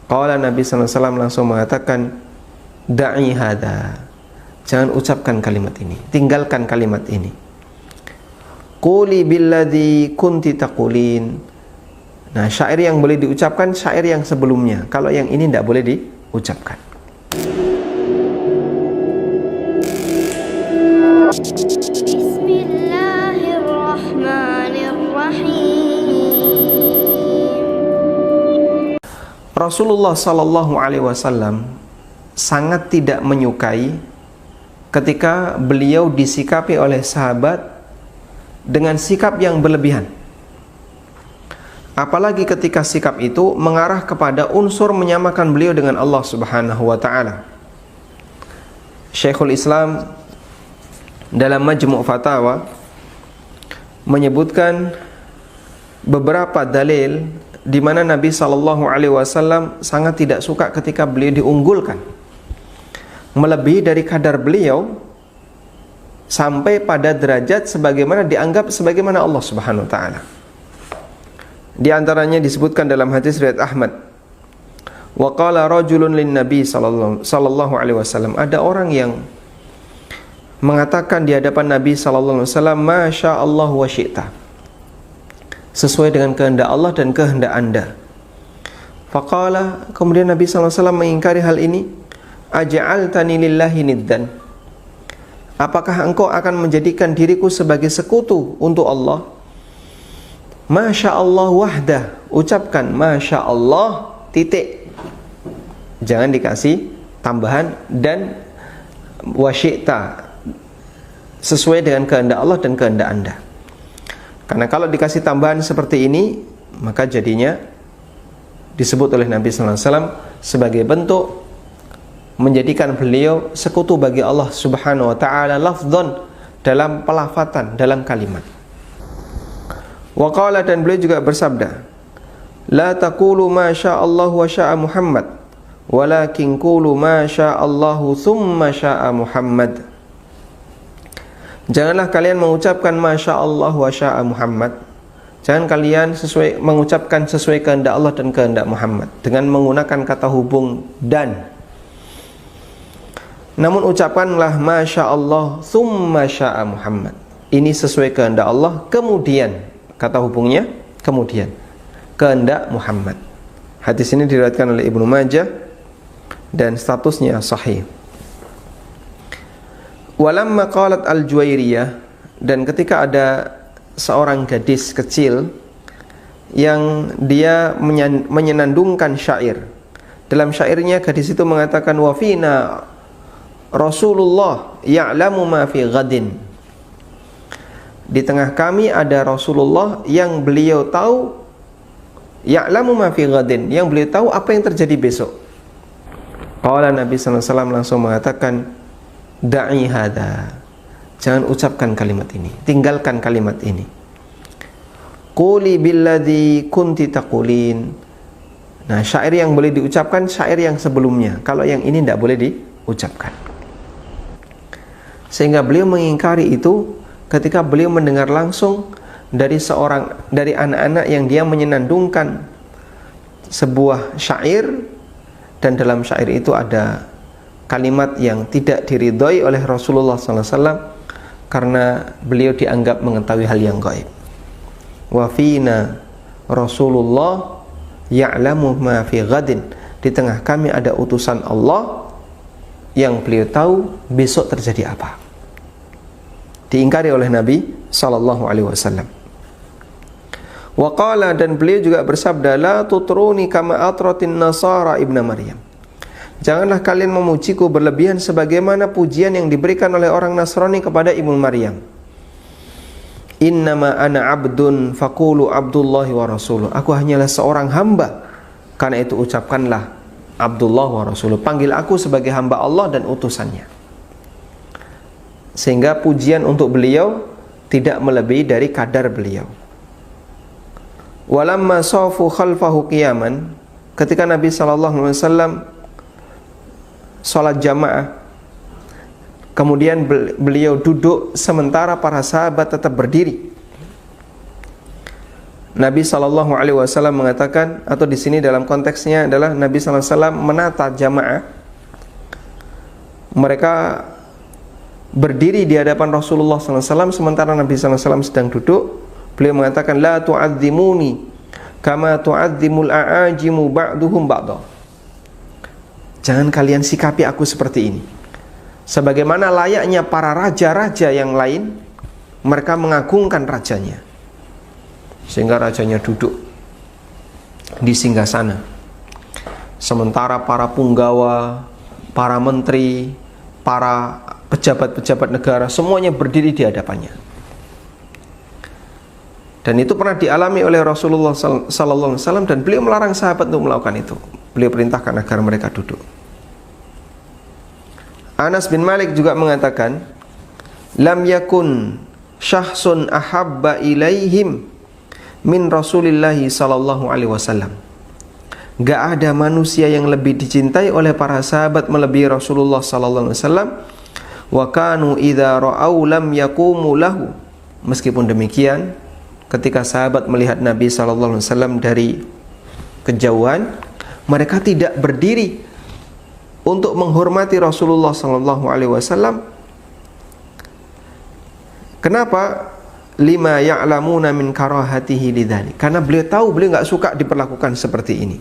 Qala Nabi sallallahu alaihi wasallam langsung mengatakan, da'i hada, jangan ucapkan kalimat ini, tinggalkan kalimat ini. Quli billadzi kunti taqulin. Nah, syair yang boleh diucapkan syair yang sebelumnya. Kalau yang ini tidak boleh diucapkan. Rasulullah sallallahu alaihi wasallam sangat tidak menyukai ketika beliau disikapi oleh sahabat dengan sikap yang berlebihan. Apalagi ketika sikap itu mengarah kepada unsur menyamakan beliau dengan Allah Subhanahu wa taala. Syekhul Islam dalam Majmu' Fatawa menyebutkan beberapa dalil di mana Nabi sallallahu alaihi wasallam sangat tidak suka ketika beliau diunggulkan melebihi dari kadar beliau sampai pada derajat sebagaimana dianggap sebagaimana Allah Subhanahu wa taala. Di antaranya disebutkan dalam hadis riwayat Ahmad, wa qala rajulun lin nabi sallallahu alaihi wasallam, ada orang yang mengatakan di hadapan Nabi sallallahu alaihi wasallam, masya Allah wa syi'ta, sesuai dengan kehendak Allah dan kehendak Anda. Faqala, kemudian Nabi sallallahu alaihi wasallam mengingkari hal ini, aja'altani lillahi niddan, apakah engkau akan menjadikan diriku sebagai sekutu untuk Allah? Masya Allah wahdah, ucapkan masya Allah titik, jangan dikasih tambahan, dan wasyi'ta, sesuai dengan kehendak Allah dan kehendak Anda. Karena kalau dikasih tambahan seperti ini, maka jadinya disebut oleh Nabi sallallahu alaihi wasallam sebagai bentuk menjadikan beliau sekutu bagi Allah Subhanahu wa taala lafdzon, dalam pelafatan, dalam kalimat. Wa qala, dan beliau juga bersabda, la taqulu ma syaa Allah wa syaa Muhammad, walakin qulu ma syaa Allahu thumma syaa Muhammad. Janganlah kalian mengucapkan masya Allah wa syaa Muhammad. Jangan kalian mengucapkan sesuai kehendak Allah dan kehendak Muhammad dengan menggunakan kata hubung dan. Namun ucapkanlah masya Allah thumma syaa Muhammad. Ini sesuai kehendak Allah, kemudian kata hubungnya kemudian kehendak Muhammad. Hadis ini diriwayatkan oleh Ibnu Majah dan statusnya sahih. Walamma qalat al-Juwairiyah, dan ketika ada seorang gadis kecil yang dia menyenandungkan syair. Dalam syairnya gadis itu mengatakan, wa fina Rasulullah ya'lamu ma fi ghadin. Di tengah kami ada Rasulullah yang beliau tahu, ya'lamu ma fi ghadin, yang beliau tahu apa yang terjadi besok. Qala Nabi sallallahu alaihi wasallam langsung mengatakan, da'i hada, jangan ucapkan kalimat ini, tinggalkan kalimat ini. Quli billadzi kunti taqulin. Nah, syair yang boleh diucapkan syair yang sebelumnya. Kalau yang ini tidak boleh diucapkan. Sehingga beliau mengingkari itu ketika beliau mendengar langsung dari anak-anak yang dia menyenandungkan sebuah syair, dan dalam syair itu ada kalimat yang tidak diridhoi oleh Rasulullah SAW karena beliau dianggap mengetahui hal yang gaib. Wa fina Rasulullah ya'lamu ma fi ghadin. Di tengah kami ada utusan Allah yang beliau tahu besok terjadi apa. Diingkari oleh Nabi sallallahu alaihi wasallam. Wa qala, dan beliau juga bersabda, la tutruni kama atratin nasara ibna Maryam. Janganlah kalian memujiku berlebihan sebagaimana pujian yang diberikan oleh orang Nasrani kepada Ibnu Maryam. Innama ana abdun faqulu abdullahi wa rasuluh. Aku hanyalah seorang hamba, karena itu ucapkanlah Abdullah wa rasuluh. Panggil aku sebagai hamba Allah dan utusannya. Sehingga pujian untuk beliau tidak melebihi dari kadar beliau. Walamma safu khalfahu qiyaman, ketika Nabi sallallahu alaihi wasallam salat jamaah, kemudian beliau duduk sementara para sahabat tetap berdiri. Nabi sallallahu alaihi wasallam mengatakan, atau di sini dalam konteksnya adalah Nabi sallallahu alaihi wasallam menata jamaah. Mereka berdiri di hadapan Rasulullah sallallahu alaihi wasallam sementara Nabi sallallahu alaihi wasallam sedang duduk. Beliau mengatakan, la tu'adzimuni kama tu'adzimul a'ajimu ba'duhum ba'da. Jangan kalian sikapi aku seperti ini. Sebagaimana layaknya para raja-raja yang lain, mereka mengagungkan rajanya, sehingga rajanya duduk di singgasana, sementara para punggawa, para menteri, para pejabat-pejabat negara semuanya berdiri di hadapannya. Dan itu pernah dialami oleh Rasulullah sallallahu alaihi wasallam, dan beliau melarang sahabat untuk melakukan itu. Beliau perintahkan agar mereka duduk. Anas bin Malik juga mengatakan, lam yakun syahsun ahabba ilaihim min Rasulillahi sallallahu alaihi wasallam. Gak ada manusia yang lebih dicintai oleh para sahabat melebihi Rasulullah sallallahu alaihi wasallam. Wa kanu idza ra'au lam yaqumu lahu. Meskipun demikian, ketika sahabat melihat Nabi sallallahu alaihi wasallam dari kejauhan, mereka tidak berdiri untuk menghormati Rasulullah sallallahu alaihi wasallam. Kenapa? Lima ya'lamuna min karahatihi lidzalik. Karena beliau tahu beliau enggak suka diperlakukan seperti ini.